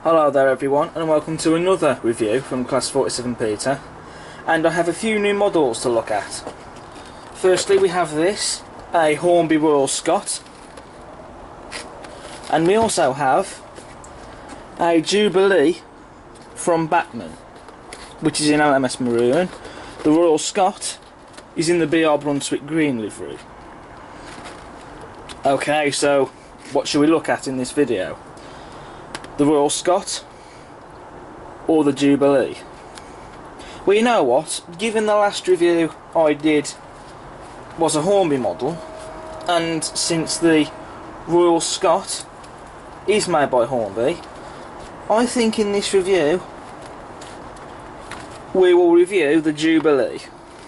Hello there everyone, and welcome to another review from Class 47 Peter. And I have a few new models to look at. Firstly we have this, a Hornby Royal Scot. And we also have a Jubilee from Bachmann, which is in LMS Maroon. The Royal Scot is in the BR Brunswick Green livery. Okay, so what should we look at in this video? The Royal Scot or the Jubilee? Well, you know what, given the last review I did was a Hornby model, and since the Royal Scot is made by Hornby, I think in this review we will review the Jubilee,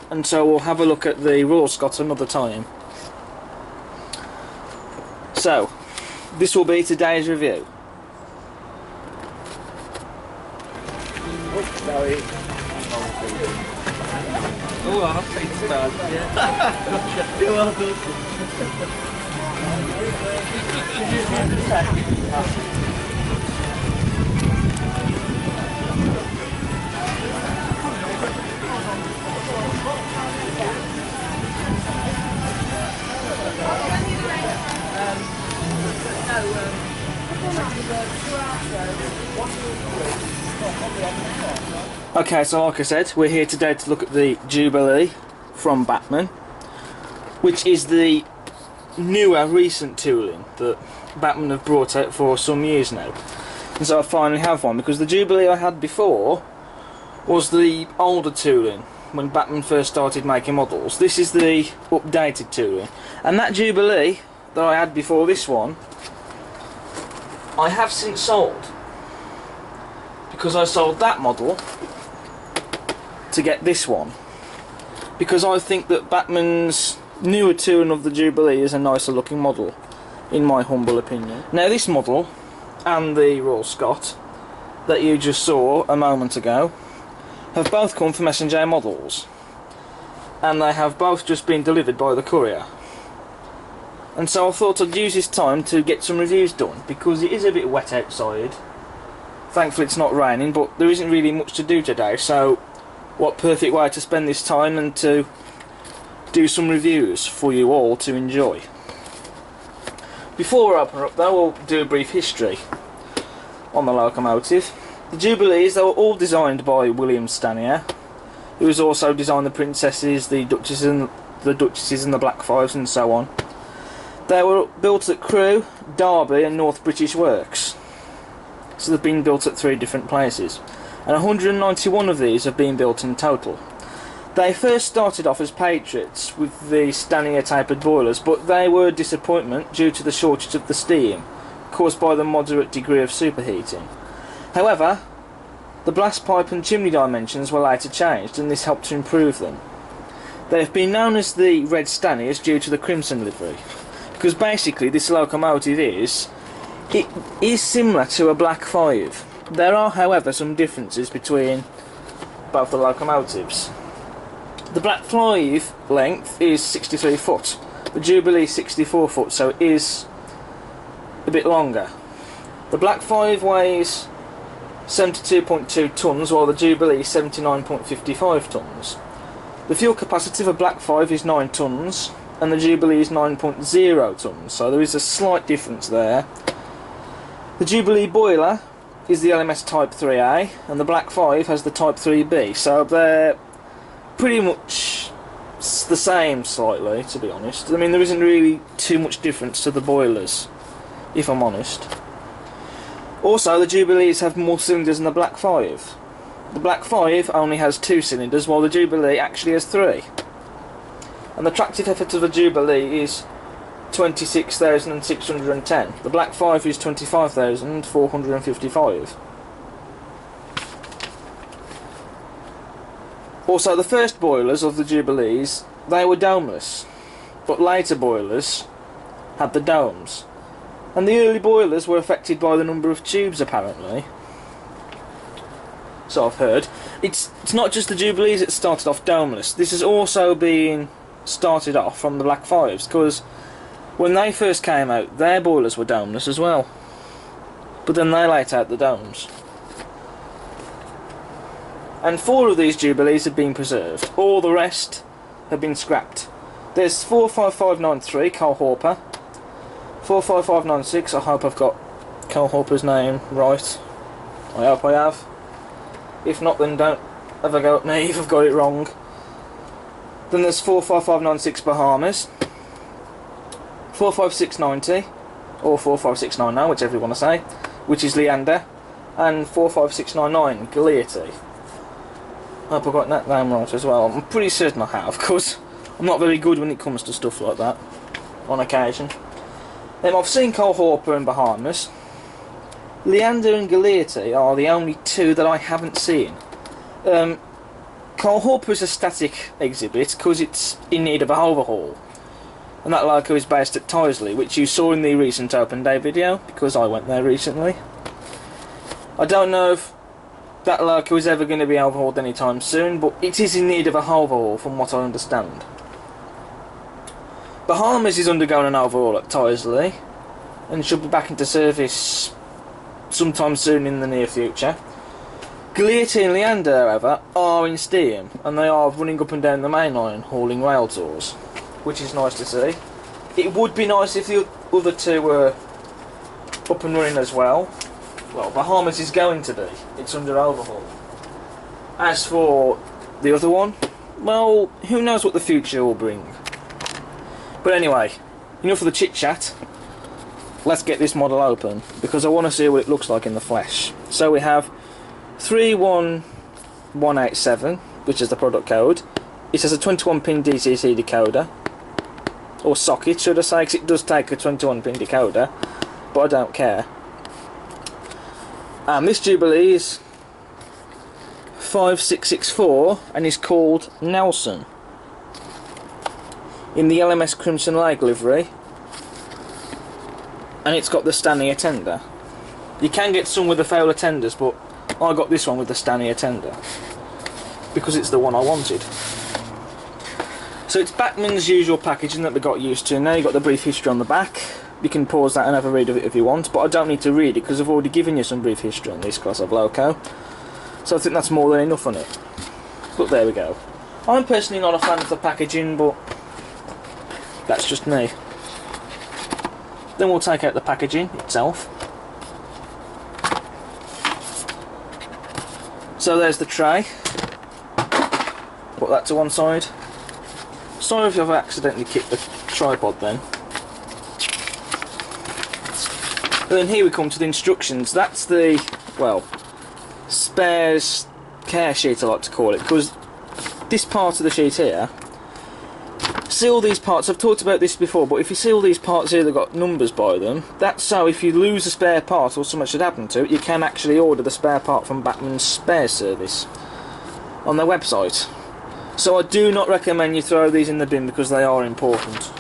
and so we'll have a look at the Royal Scot another time. So this will be today's review. Oh, I'll take the start. Yeah. You're welcome. Okay, so like I said, we're here today to look at the Jubilee from Bachmann, which is the newer, recent tooling that Bachmann have brought out for some years now. And so I finally have one, because the Jubilee I had before was the older tooling, when Bachmann first started making models. This is the updated tooling. And that Jubilee that I had before this one, I have since sold, because I sold that model to get this one, because I think that Bachmann's newer tooling of the Jubilee is a nicer looking model, in my humble opinion. Now this model and the Royal Scot that you just saw a moment ago have both come from S&J Models, and they have both just been delivered by the courier. And so I thought I'd use this time to get some reviews done, because it is a bit wet outside. Thankfully it's not raining, but there isn't really much to do today, so what perfect way to spend this time and to do some reviews for you all to enjoy. Before we open up though, we'll do a brief history on the locomotive. The Jubilees, they were all designed by William Stanier, who has also designed the Princesses, the Duchesses and the Black Fives and so on. They were built at Crewe, Derby and North British Works. So they've been built at 3 different places, and 191 of these have been built in total. They first started off as Patriots with the Stanier tapered boilers, but they were a disappointment due to the shortage of the steam caused by the moderate degree of superheating. However, the blast pipe and chimney dimensions were later changed, and this helped to improve them. They have been known as the Red Staniers due to the crimson livery, because basically this locomotive is similar to a Black 5. There are, however, some differences between both the locomotives. The Black 5 length is 63 foot, the Jubilee 64 foot, so it is a bit longer. The Black 5 weighs 72.2 tonnes, while the Jubilee is 79.55 tonnes. The fuel capacity of a Black 5 is 9 tonnes, and the Jubilee is 9.0 tonnes, so there is a slight difference there. The Jubilee boiler is the LMS Type 3A, and the Black 5 has the Type 3B, so they're pretty much the same slightly, to be honest. I mean, there isn't really too much difference to the boilers, if I'm honest. Also, the Jubilees have more cylinders than the Black 5. The Black 5 only has 2 cylinders, while the Jubilee actually has 3. And the tractive effort of the Jubilee is 26,610. The Black 5 is 25,455. Also, the first boilers of the Jubilees, they were domeless, but later boilers had the domes. And the early boilers were affected by the number of tubes, apparently. So I've heard. It's not just the Jubilees that started off domeless. This has also been started off from the Black 5s, because when they first came out, their boilers were domeless as well. but then they laid out the domes. And 4 of these Jubilees have been preserved. All the rest have been scrapped. There's 45593, Cole Harper. 45596, I hope I've got Cole Harper's name right. I hope I have. If not, then don't have a go at me if I've got it wrong. Then there's 45596 Bahamas. 45690, or 45699, whichever you want to say, which is Leander. And 45699, Galeety. I hope I got that name right as well. I'm pretty certain I have, because I'm not very good when it comes to stuff like that, on occasion. I've seen Cole Harper and Bahamas. Leander and Galeety are the only 2 that I haven't seen. Cole Harper is a static exhibit because it's in need of a overhaul. And that loco is based at Tyseley, which you saw in the recent Open Day video, because I went there recently. I don't know if that loco is ever going to be overhauled anytime soon, but it is in need of a overhaul from what I understand. Bahamas is undergoing an overhaul at Tyseley and should be back into service sometime soon in the near future. Galeety and Leander, however, are in steam and they are running up and down the main line hauling rail tours, which is nice to see. It would be nice if the other 2 were up and running as well. Well, Bahamas is going to be. It's under overhaul. As for the other one, well, who knows what the future will bring. But anyway, enough of the chit chat. Let's get this model open, because I want to see what it looks like in the flesh. So we have 31187, which is the product code. It has a 21-pin DCC decoder, or socket should I say, because it does take a 21-pin decoder, but I don't care. And this Jubilee is 5664 and is called Nelson, in the LMS Crimson Lake livery, and it's got the Stanley attender. You can get some with the Fowler tenders, but I got this one with the Stanley attender because it's the one I wanted. So it's Bachmann's usual packaging that we got used to. Now you've got the brief history on the back. You can pause that and have a read of it if you want, but I don't need to read it because I've already given you some brief history on this class of loco, so I think that's more than enough on it. But there we go. I'm personally not a fan of the packaging, but that's just me. Then we'll take out the packaging itself. So there's the tray. Put that to one side. Sorry if I've accidentally kicked the tripod then. And then here we come to the instructions. That's the, well, spares care sheet I like to call it, because this part of the sheet here, see all these parts, I've talked about this before, but if you see all these parts here that got numbers by them, that's so if you lose a spare part or something should happen to it, you can actually order the spare part from Bachmann's spare service on their website. So I do not recommend you throw these in the bin because they are important.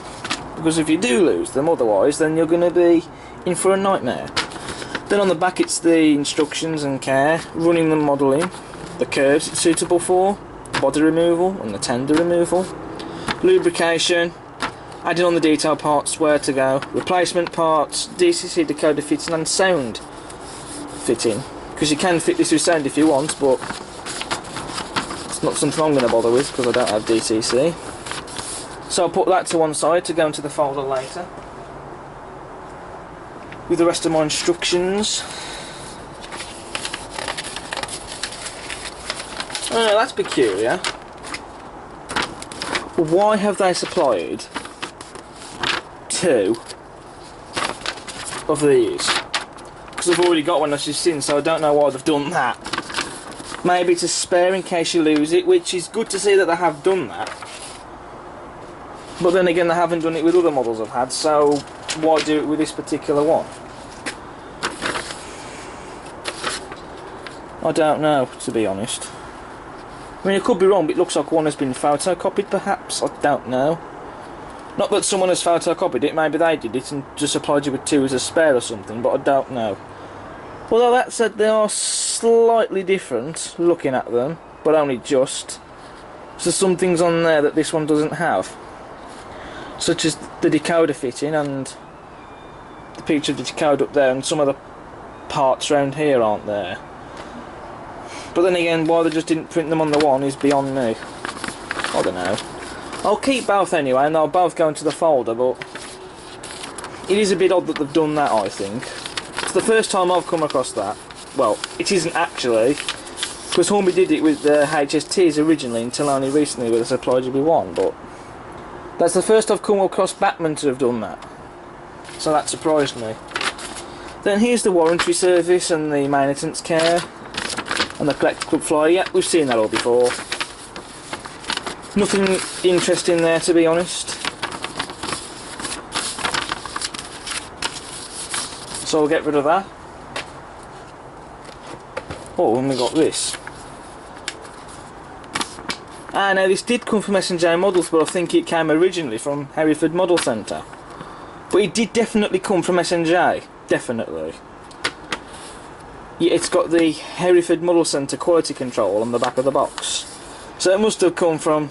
Because if you do lose them otherwise, then you're going to be in for a nightmare. Then on the back it's the instructions and care, running the model in, the curves it's suitable for, body removal and the tender removal, lubrication, adding on the detail parts, where to go, replacement parts, DCC decoder fitting and sound fitting, because you can fit this with sound if you want, but it's not something I'm going to bother with because I don't have DCC. So I'll put that to one side to go into the folder later with the rest of my instructions. Oh, that's peculiar. Why have they supplied 2 of these? Because I've already got one as you've seen, so I don't know why they've done that. Maybe it's a spare in case you lose it, which is good to see that they have done that. But then again, they haven't done it with other models I've had, so why do it with this particular one? I don't know, to be honest. I mean, I could be wrong, but it looks like one has been photocopied, perhaps. I don't know. Not that someone has photocopied it, maybe they did it and just supplied you with 2 as a spare or something, but I don't know. Although that said, they are slightly different, looking at them, but only just. So some things on there that this one doesn't have, such as the decoder fitting and the picture of the decoder up there, and some of the parts around here, aren't there? But then again, why they just didn't print them on the one is beyond me. I don't know. I'll keep both anyway, and they'll both go into the folder, but it is a bit odd that they've done that, I think. It's the first time I've come across that. Well, it isn't actually, because Hornby did it with the HSTs originally until only recently with the Supply GB1, but that's the first I've come across Bachmann to have done that. So that surprised me. Then here's the warranty service and the maintenance care and the Collect Club flyer. Yeah, we've seen that all before. Nothing interesting there, to be honest. So we'll get rid of that. Oh, and we got this. Ah, now this did come from S&J Models, but I think it came originally from Hereford Model Centre. But it did definitely come from S&J, definitely. Yeah, it's got the Hereford Model Centre quality control on the back of the box. So it must have come from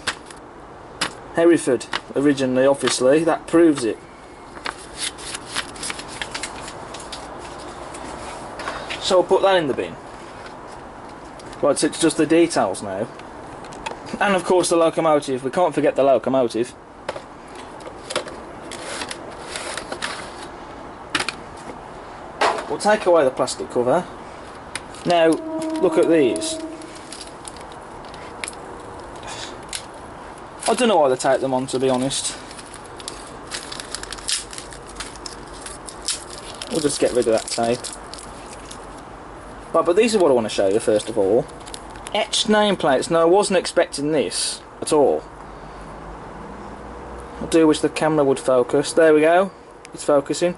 Hereford originally, obviously, that proves it. So I'll put that in the bin. Right, so it's just the details now. And of course the locomotive, we can't forget the locomotive. We'll take away the plastic cover. Now, look at these. I don't know why they take them on, to be honest. We'll just get rid of that tape. Right, but these are what I want to show you first of all. Etched nameplates. Now, I wasn't expecting this at all. I do wish the camera would focus. There we go. It's focusing.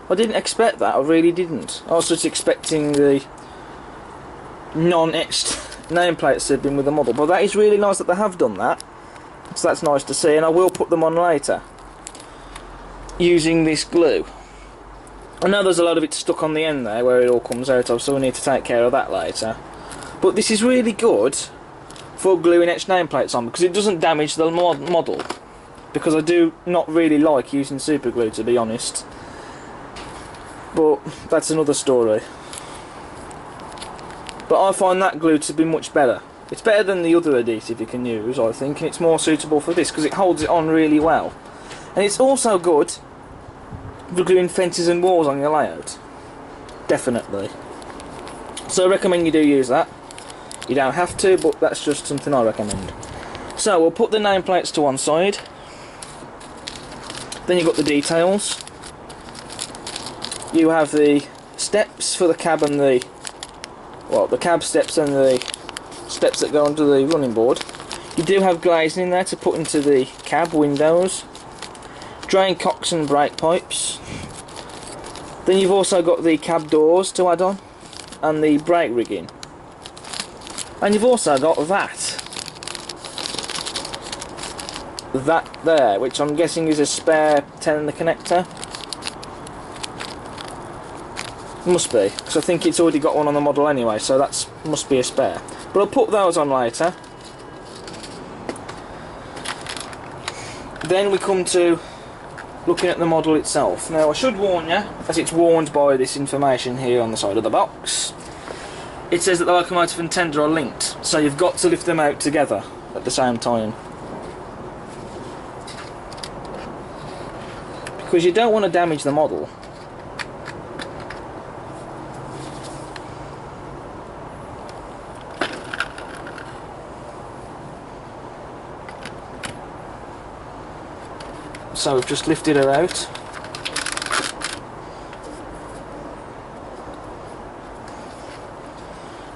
I didn't expect that. I really didn't. I was just expecting the non-etched nameplates to have been with the model. But that is really nice that they have done that. So that's nice to see. And I will put them on later using this glue. I know there's a lot of it stuck on the end there where it all comes out of, so we need to take care of that later. But this is really good for gluing etched nameplates on because it doesn't damage the model. Because I do not really like using super glue, to be honest. But that's another story. But I find that glue to be much better. It's better than the other adhesive you can use, I think, and it's more suitable for this because it holds it on really well. And it's also good for gluing fences and walls on your layout. Definitely. So I recommend you do use that. You don't have to, but that's just something I recommend. So we'll put the nameplates to one side. Then you've got the details. You have the steps for the cab and the... well, the cab steps and the steps that go onto the running board. You do have glazing in there to put into the cab windows. Drain cocks and brake pipes. Then you've also got the cab doors to add on. And the brake rigging. And you've also got that there, which I'm guessing is a spare 10 in the connector. Must be, because I think it's already got one on the model anyway, so that must be a spare. But I'll put those on later. Then we come to looking at the model itself. Now I should warn you, as it's warned by this information here on the side of the box, it says that the locomotive and tender are linked, so you've got to lift them out together at the same time. Because you don't want to damage the model. So we've just lifted her out.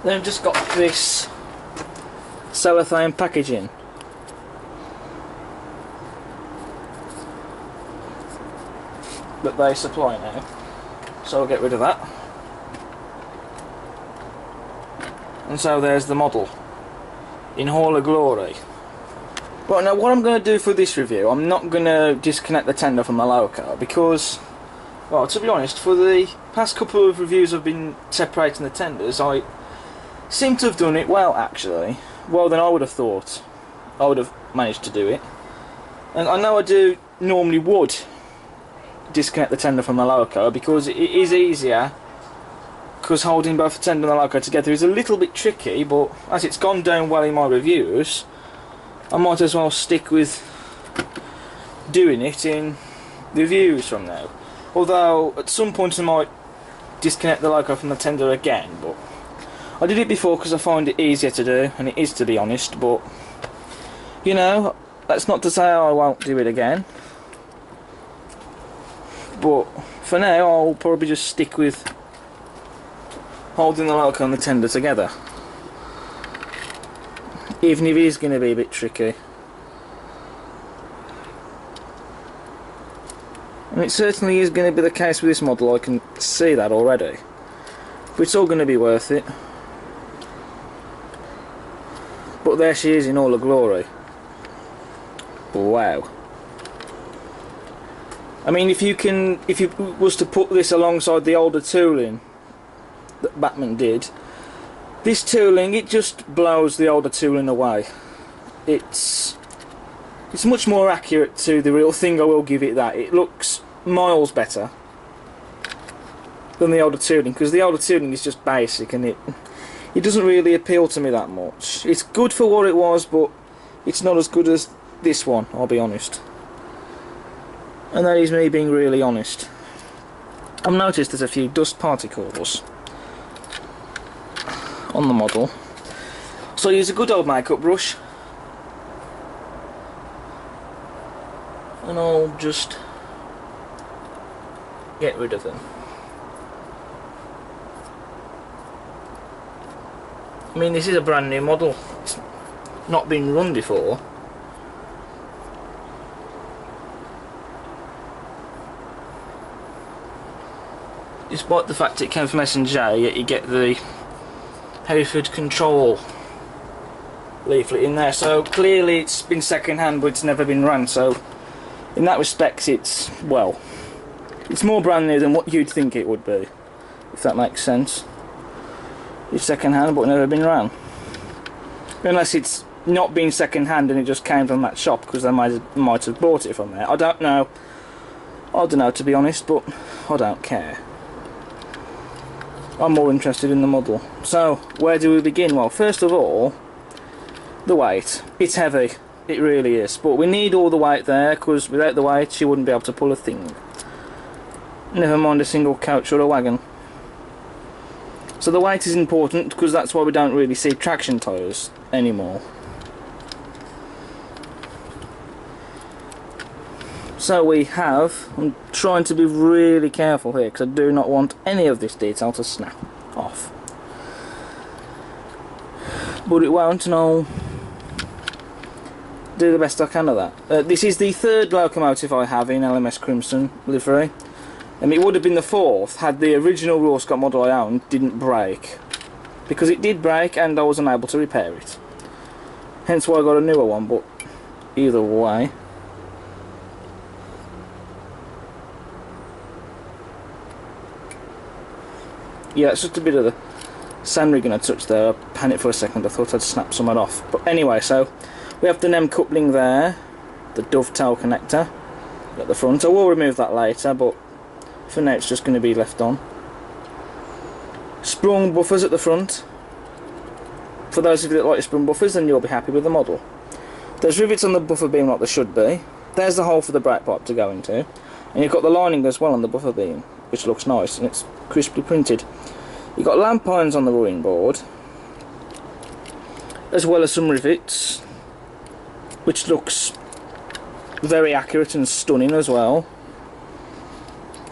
Then I've just got this cellophane packaging. That they supply now. So I'll get rid of that. And so there's the model in all her glory. Right, now what I'm going to do for this review, I'm not going to disconnect the tender from the loco because, well, to be honest, for the past couple of reviews I've been separating the tenders, I seem to have done it well, actually. Well, than I would have thought I would have managed to do it. And I know I do normally would disconnect the tender from the loco because it is easier because holding both the tender and the loco together is a little bit tricky, but as it's gone down well in my reviews, I might as well stick with doing it in reviews from now. Although at some point I might disconnect the loco from the tender again, but I did it before because I find it easier to do, and it is, to be honest, but you know, that's not to say I won't do it again. But for now I'll probably just stick with holding the loco and the tender together, even if it is going to be a bit tricky. And it certainly is going to be the case with this model, I can see that already. But it's all going to be worth it. But there she is in all her glory. Wow. I mean, if you was to put this alongside the older tooling that Bachmann did, this tooling, it just blows the older tooling away. It's much more accurate to the real thing, I will give it that. It looks miles better than the older tooling, because the older tooling is just basic and it doesn't really appeal to me that much. It's good for what it was, but it's not as good as this one, I'll be honest. And that is me being really honest. I've noticed there's a few dust particles on the model, so I use a good old makeup brush and I'll just get rid of them. I mean, this is a brand new model, it's not been run before. Despite the fact it came from S&J, yet you get the Hayford control leaflet in there, so clearly it's been second hand but it's never been run, so in that respect it's, well, it's more brand new than what you'd think it would be, if that makes sense. It's second hand but never been run, unless it's not been second hand and it just came from that shop because they might have bought it from there. I don't know to be honest, but I don't care. I'm more interested in the model. So, where do we begin? Well, first of all, the weight. It's heavy, it really is, but we need all the weight there, because without the weight she wouldn't be able to pull a thing. Never mind a single coach or a wagon. So the weight is important, because that's why we don't really see traction tyres anymore. So we have, I'm trying to be really careful here because I do not want any of this detail to snap off. But it won't, and I'll do the best I can of that. This is the third locomotive I have in LMS Crimson livery. And it would have been the fourth had the original Royal Scot model I owned didn't break. Because it did break and I was unable to repair it. Hence why I got a newer one, but either way. Yeah, it's just a bit of the sand rigging I touched there. I panicked for a second, I thought I'd snap some of it off. But anyway, so we have the NEM coupling there, the dovetail connector at the front. I will remove that later, but for now it's just going to be left on. Sprung buffers at the front. For those of you that like your sprung buffers, then you'll be happy with the model. There's rivets on the buffer beam like there should be. There's the hole for the brake pipe to go into. And you've got the lining as well on the buffer beam, which looks nice, and it's crisply printed. You've got lamp irons on the ruin board, as well as some rivets, which looks very accurate and stunning as well.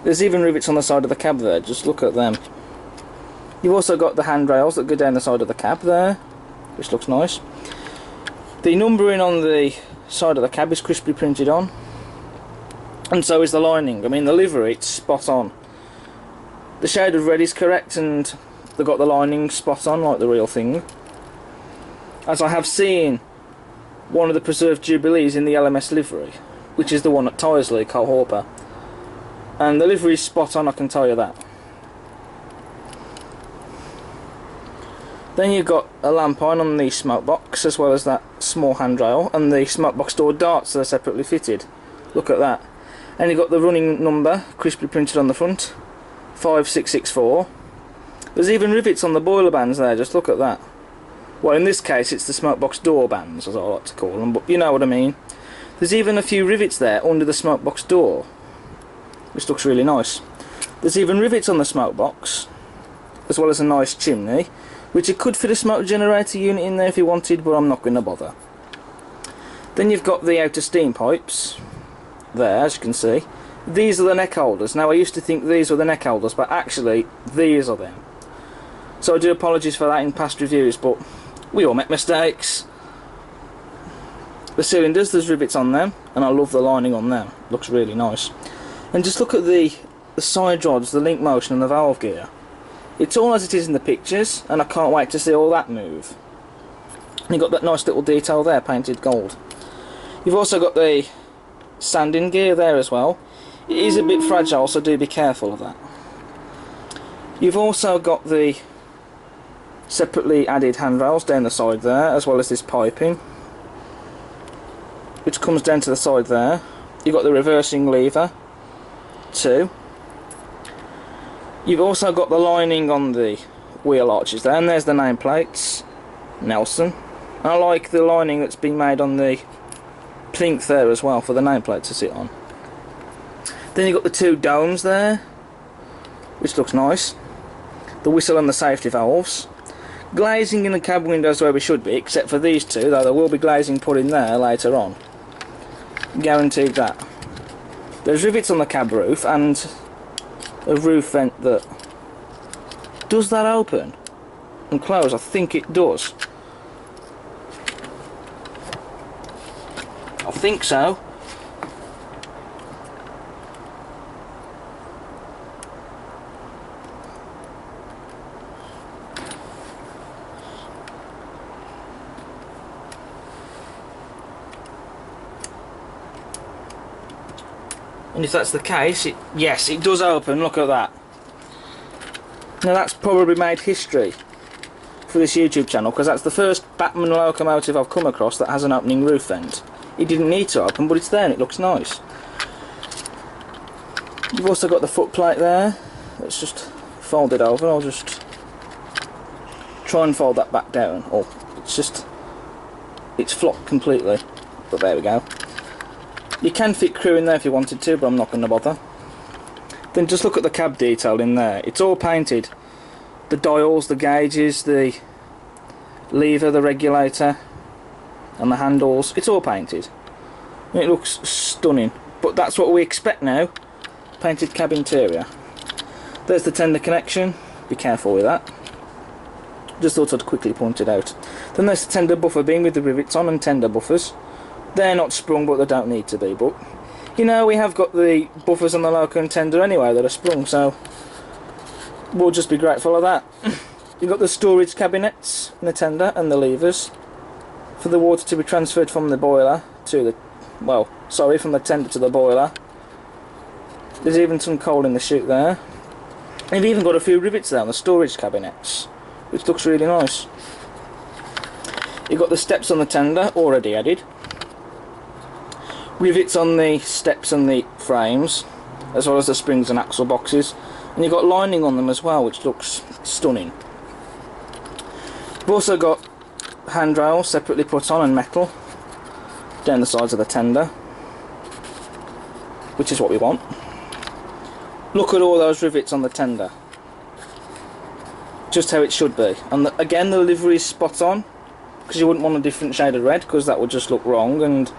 There's even rivets on the side of the cab there, just look at them. You've also got the handrails that go down the side of the cab there, which looks nice. The numbering on the side of the cab is crisply printed on, and so is the lining. I mean, the livery, it's spot on. The shade of red is correct, and they've got the lining spot on like the real thing. As I have seen one of the preserved Jubilees in the LMS livery, which is the one at Tyresley, Cole Hawper. And the livery is spot on, I can tell you that. Then you've got a lamp iron on the smoke box, as well as that small handrail, and the smoke box door darts that are separately fitted. Look at that. And you've got the running number crisply printed on the front, 5664. There's even rivets on the boiler bands there, just look at that. Well, in this case it's the smoke box door bands, as I like to call them, but you know what I mean. There's even a few rivets there under the smoke box door, which looks really nice. There's even rivets on the smoke box, as well as a nice chimney, which you could fit a smoke generator unit in there if you wanted, but I'm not going to bother. Then you've got the outer steam pipes there, as you can see. These are the neck holders. Now I used to think these were the neck holders, but actually these are them. So I do apologies for that in past reviews, but we all make mistakes. The cylinders, there's rivets on them, and I love the lining on them. Looks really nice. And just look at the side rods, the link motion and the valve gear. It's all as it is in the pictures, and I can't wait to see all that move. And you've got that nice little detail there, painted gold. You've also got the sanding gear there as well. It is a bit fragile, so do be careful of that. You've also got the separately added handrails down the side there, as well as this piping, which comes down to the side there. You've got the reversing lever too. You've also got the lining on the wheel arches there, and there's the nameplates, Nelson. And I like the lining that's been made on the plinth there as well for the nameplate to sit on. Then you've got the two domes there, which looks nice. The whistle and the safety valves. Glazing in the cab windows where we should be, except for these two, though there will be glazing put in there later on. Guaranteed that. There's rivets on the cab roof and a roof vent that... Does that open and close? I think it does. I think so. And if that's the case, yes, it does open, look at that. Now that's probably made history for this YouTube channel, because that's the first Bachmann locomotive I've come across that has an opening roof vent. It didn't need to open, but it's there and it looks nice. You've also got the footplate there. Let's just fold it over. I'll just try and fold that back down. Oh, it's flopped completely, but there we go. You can fit crew in there if you wanted to, but I'm not going to bother. Then just look at the cab detail in there. It's all painted. The dials, the gauges, the lever, the regulator, and the handles. It's all painted. And it looks stunning. But that's what we expect now. Painted cab interior. There's the tender connection. Be careful with that. Just thought I'd quickly point it out. Then there's the tender buffer beam with the rivets on and tender buffers. They're not sprung, but they don't need to be. But you know, we have got the buffers on the loco and tender anyway that are sprung, so we'll just be grateful of that. You've got the storage cabinets in the tender and the levers for the water to be transferred from the boiler to the, well, sorry, from the tender to the boiler. There's even some coal in the chute there. And you've even got a few rivets there on the storage cabinets, which looks really nice. You've got the steps on the tender already added. Rivets on the steps and the frames, as well as the springs and axle boxes, and you've got lining on them as well, which looks stunning. You've also got handrails separately put on and metal down the sides of the tender, which is what we want. Look at all those rivets on the tender, just how it should be. And again, the livery is spot on, because you wouldn't want a different shade of red, because that would just look wrong, and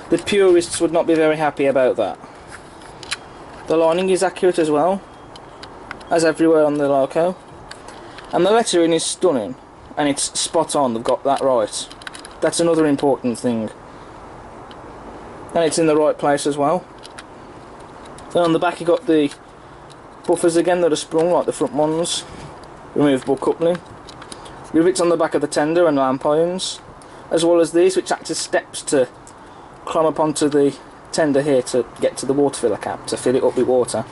the purists would not be very happy about that. The lining is accurate as well, as everywhere on the loco. And the lettering is stunning, and it's spot on, they've got that right. That's another important thing. And it's in the right place as well. Then on the back you got the buffers again that are sprung like the front ones. Removable coupling. Rivets on the back of the tender and lamp irons, as well as these which act as steps to climb up onto the tender here to get to the water filler cap to fill it up with water.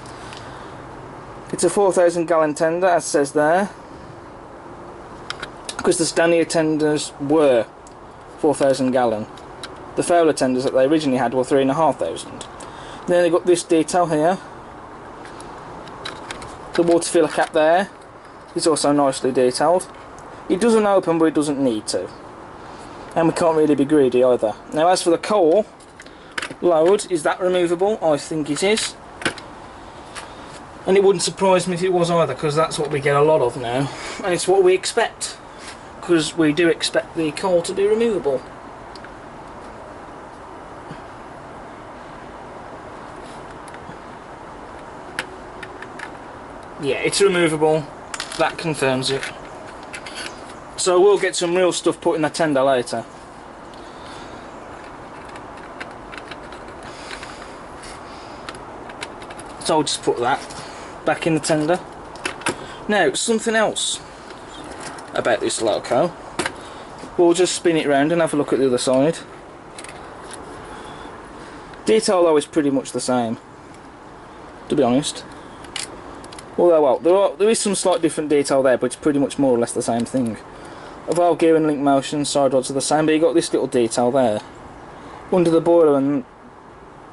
It's a 4,000 gallon tender, as says there, because the Stanier tenders were 4,000 gallon. The Fowler tenders that they originally had were 3,500. Then they've got this detail here, the water filler cap there, is also nicely detailed. It doesn't open, but it doesn't need to. And we can't really be greedy either. Now as for the core load, is that removable? I think it is. And it wouldn't surprise me if it was either, because that's what we get a lot of now. And it's what we expect, because we do expect the core to be removable. Yeah, it's removable. That confirms it. So we'll get some real stuff put in the tender later. So I'll just put that back in the tender. Now, something else about this loco. We'll just spin it round and have a look at the other side. Detail though is pretty much the same, to be honest. Although, well, there is some slight different detail there, but it's pretty much more or less the same thing. Valve gear and link motion, side rods are the same, but you got this little detail there. Under the boiler and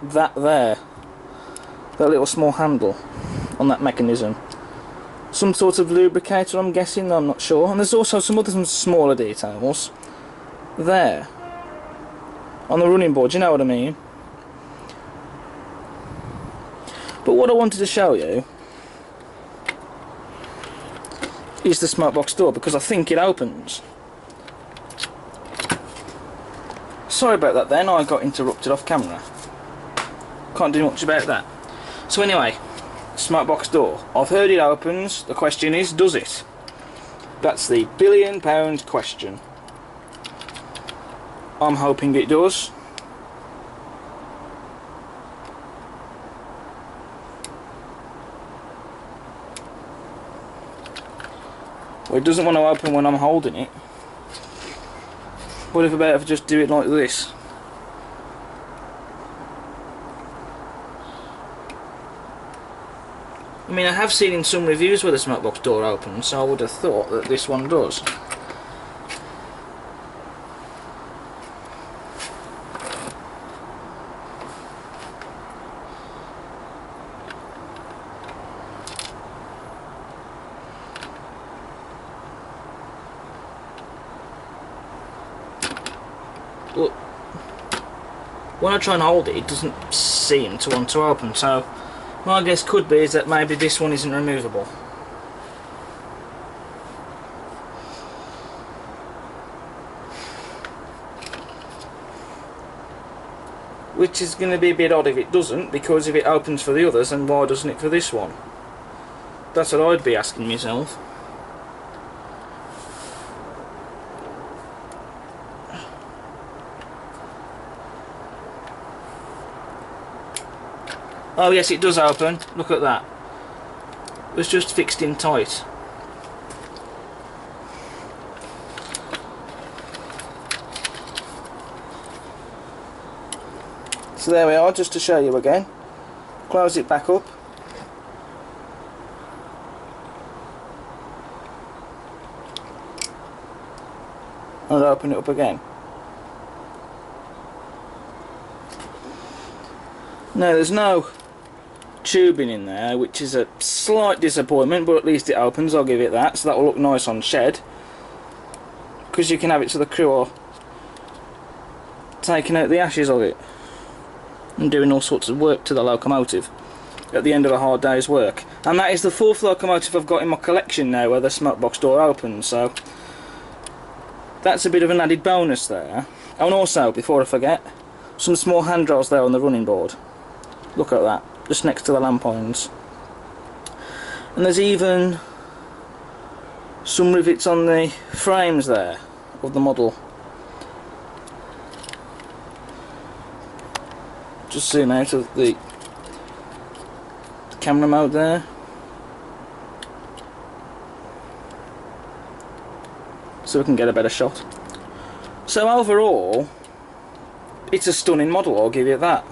that there. That little small handle on that mechanism. Some sort of lubricator, I'm guessing, I'm not sure. And there's also some other smaller details there. On the running board, you know what I mean? But what I wanted to show you is the smoke box door, because I think it opens. Sorry about that then, I got interrupted off camera. Can't do much about that. So anyway, smoke box door. I've heard it opens, the question is, does it? That's the £1 billion question. I'm hoping it does. Well, it doesn't want to open when I'm holding it. What if I better just do it like this? I mean, I have seen in some reviews where the smoke box door opens, so I would have thought that this one does. Look, when I try and hold it, it doesn't seem to want to open, so my guess could be is that maybe this one isn't removable. Which is going to be a bit odd if it doesn't, because if it opens for the others, then why doesn't it for this one? That's what I'd be asking myself. Oh yes, it does open. Look at that. It was just fixed in tight. So there we are, just to show you again. Close it back up. And open it up again. Now there's no tubing in there, which is a slight disappointment, but at least it opens, I'll give it that. So that will look nice on shed, because you can have it to the crew or taking out the ashes of it and doing all sorts of work to the locomotive at the end of a hard day's work. And that is the 4th locomotive I've got in my collection now where the smoke box door opens, so that's a bit of an added bonus there. And also, before I forget, some small handrails there on the running board. Look at that, just next to the lamp irons. And there's even some rivets on the frames there of the model. Just zoom out of the camera mode there. So we can get a better shot. So overall, it's a stunning model, I'll give you that.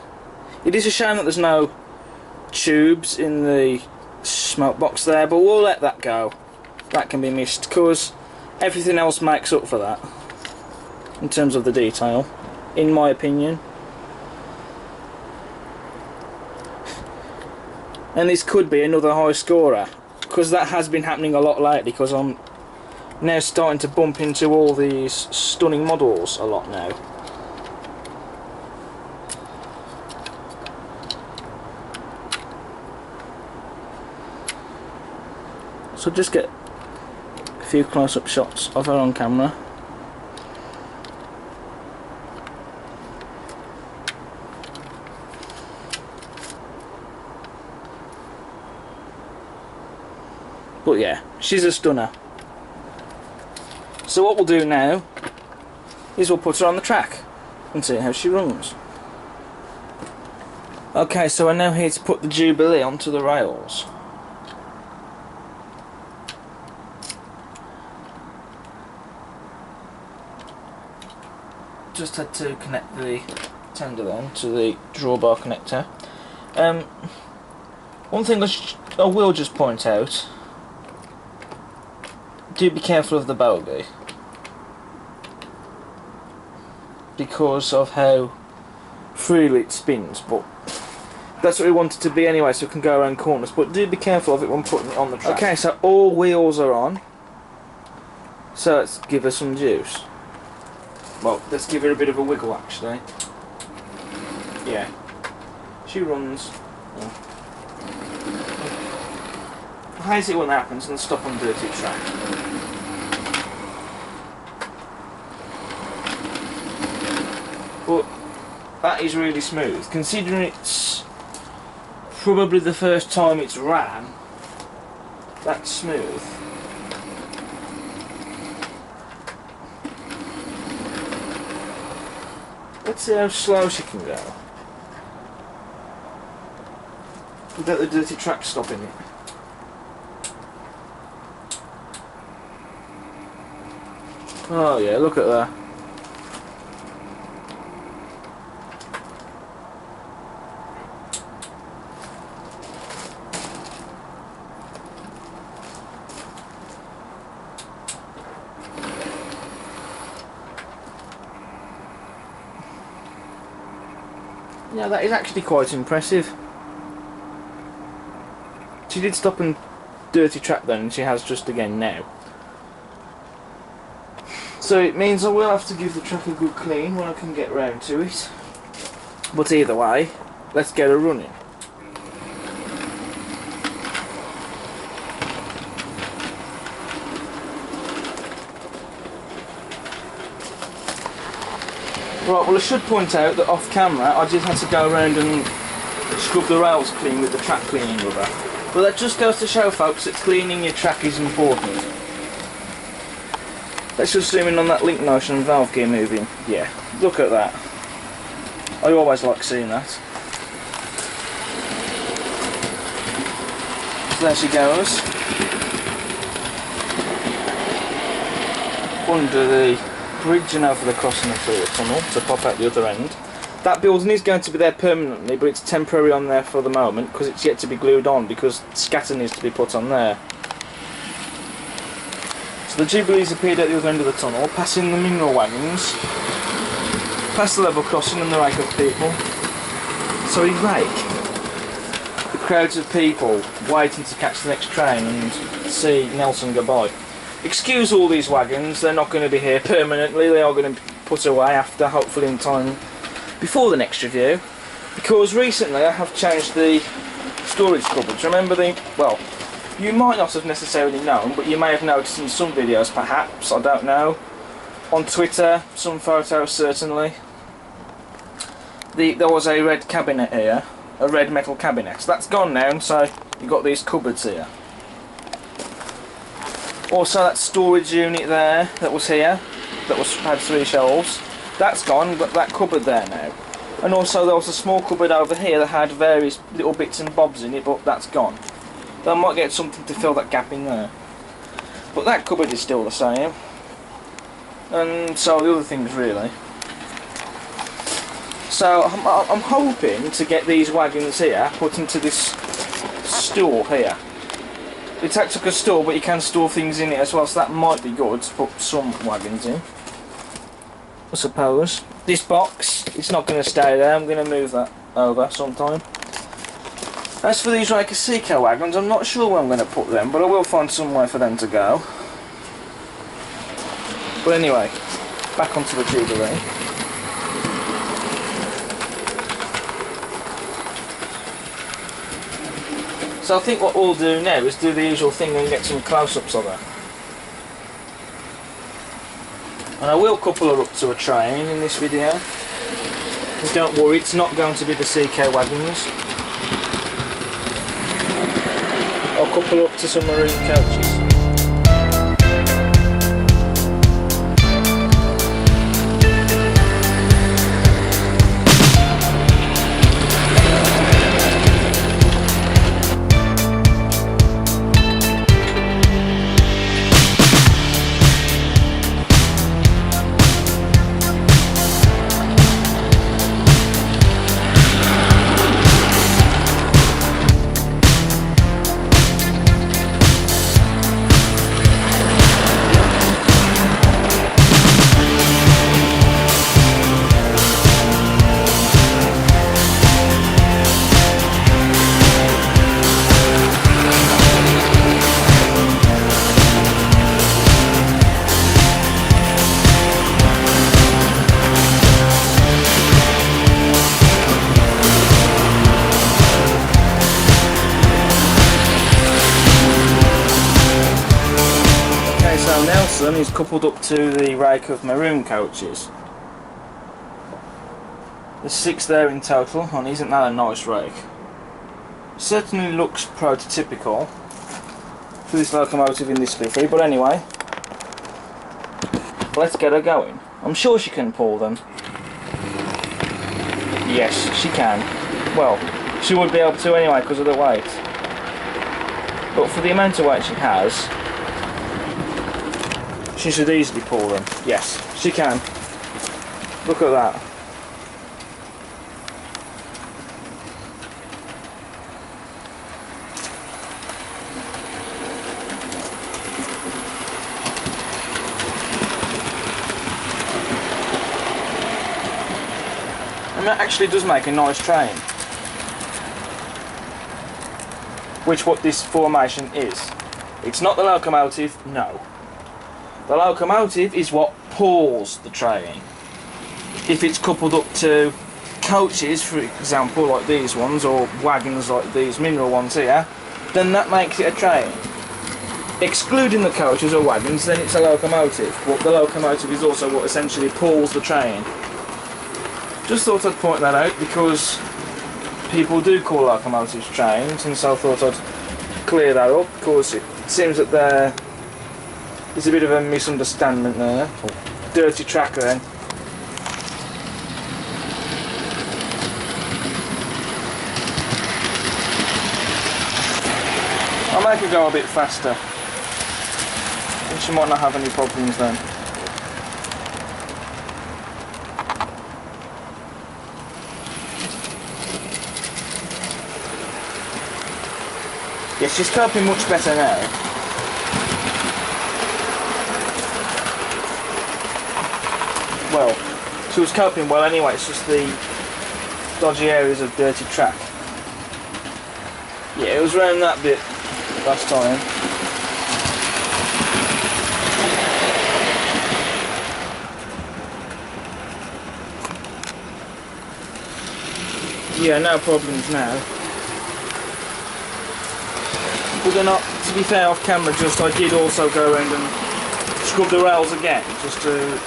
It is a shame that there's no tubes in the smoke box there, but we'll let that go. That can be missed, because everything else makes up for that in terms of the detail, in my opinion. And this could be another high scorer, because that has been happening a lot lately, because I'm now starting to bump into all these stunning models a lot now. So just get a few close-up shots of her on camera. But yeah, she's a stunner. So what we'll do now is we'll put her on the track and see how she runs. Okay, so we're now here to put the Jubilee onto the rails. Just had to connect the tender then to the drawbar connector. One thing I will just point out, do be careful of the bogey, because of how freely it spins, but that's what we want it to be anyway, so we can go around corners, but do be careful of it when putting it on the track. Okay, so all wheels are on, so let's give her some juice. Well, let's give her a bit of a wiggle actually. Yeah, she runs. Oh. I hate it when that happens and stop on dirty track. But that is really smooth, considering it's probably the first time it's ran. That's smooth. Let's see how slow she can go without the dirty track stopping it. Oh yeah, look at that. Yeah, that is actually quite impressive. She did stop and dirty track then, and she has just again now. So it means I will have to give the track a good clean when I can get round to it. But either way, let's get her running. Right, well I should point out that off camera I just had to go around and scrub the rails clean with the track cleaning rubber. But that just goes to show folks that cleaning your track is important. Let's just zoom in on that link motion and valve gear moving. Yeah, look at that. I always like seeing that. So there she goes. Under the bridge and over the crossing of the tunnel to pop out the other end. That building is going to be there permanently, but it's temporary on there for the moment because it's yet to be glued on, because scatter needs to be put on there. So the Jubilee's appeared at the other end of the tunnel, passing the mineral wagons, past the level crossing and the rake of people. Sorry, rake. The crowds of people waiting to catch the next train and see Nelson go by. Excuse all these wagons, they're not going to be here permanently, they are going to be put away after, hopefully in time before the next review, because recently I have changed the storage cupboards. Remember well, you might not have necessarily known, but you may have noticed in some videos perhaps, I don't know, on Twitter, some photos certainly, there was a red cabinet here, a red metal cabinet. That's gone now, so you've got these cupboards here. Also that storage unit there that was here, that had 3 shelves, that's gone, we've got that cupboard there now. And also there was a small cupboard over here that had various little bits and bobs in it, but that's gone. So I might get something to fill that gap in there. But that cupboard is still the same. And so the other things really. So I'm hoping to get these wagons here put into this store here. It's acts like a store, but you can store things in it as well, so that might be good to put some wagons in, I suppose. This box, it's not going to stay there, I'm going to move that over sometime. As for these Riker Seeker wagons, I'm not sure where I'm going to put them, but I will find somewhere for them to go. But anyway, back onto the Jubilee. So I think what we'll do now is do the usual thing and get some close-ups of her. And I will couple her up to a train in this video. But don't worry, it's not going to be the CK wagons. I'll couple her up to some maroon coaches. Is coupled up to the rake of maroon coaches. There's 6 there in total, and isn't that a nice rake? Certainly looks prototypical for this locomotive in this livery, but anyway, let's get her going. I'm sure she can pull them. Yes, she can. Well, she would be able to anyway because of the weight. But for the amount of weight she has, she should easily pull them. Yes, she can. Look at that. And that actually does make a nice train. Which what this formation is. It's not the locomotive, no. The locomotive is what pulls the train. If it's coupled up to coaches, for example, like these ones, or wagons like these mineral ones here, then that makes it a train. Excluding the coaches or wagons, then it's a locomotive. But the locomotive is also what essentially pulls the train. Just thought I'd point that out because people do call locomotives trains, and so I thought I'd clear that up because it seems that there's a bit of a misunderstanding there. Dirty track then. I'll make her go a bit faster. And she might not have any problems then. Yes, she's coping much better now. Well, she was coping well anyway, it's just the dodgy areas of dirty track. Yeah, it was around that bit last time. Yeah, no problems now. But they're not, to be fair, off camera, just I did also go around and scrub the rails again, just to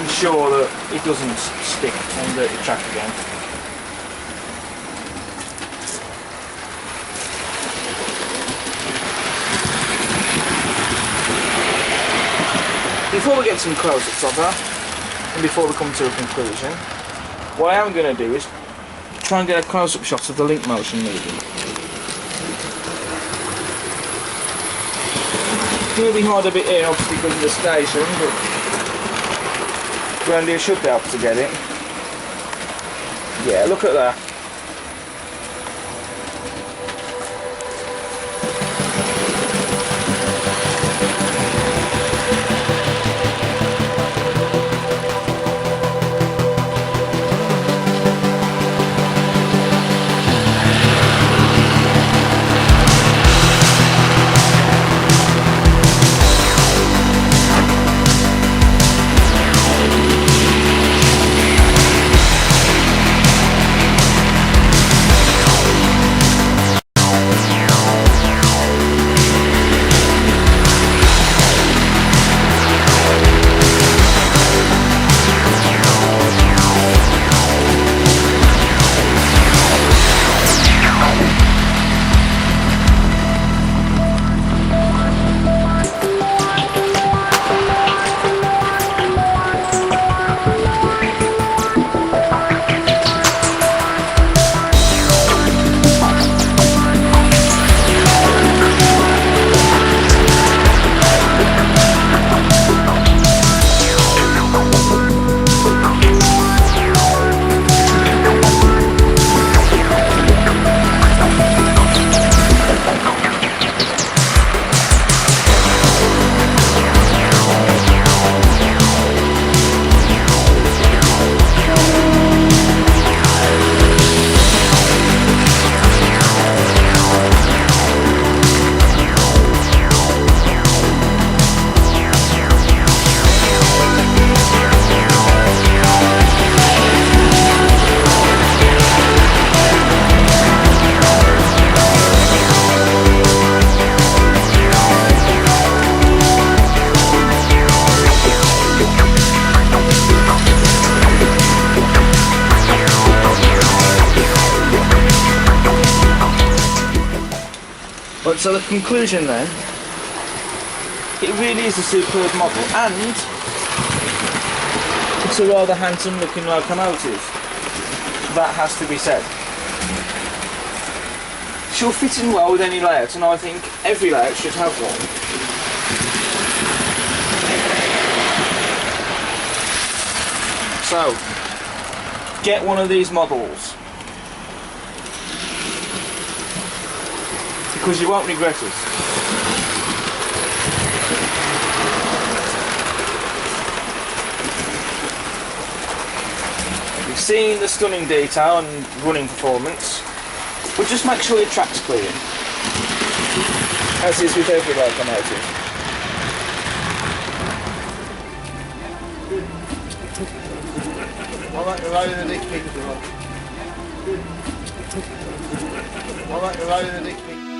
ensure that it doesn't stick on dirty track again. Before we get some close-ups of her, and before we come to a conclusion, what I am going to do is try and get a close-up shot of the link motion moving. It's going to be hard a bit here, obviously, because of the station, but Randy should be able to get it. Yeah, look at that. But so the conclusion then, it really is a superb model, and it's a rather handsome looking locomotive. That has to be said. She'll fit in well with any layout, and I think every layout should have one. So, get one of these models, because you won't regret it. You've seen the stunning detail and running performance, but just make sure your track's clean, as is with every locomotive. I like the road of the dick picture. I like the road of the dick picture.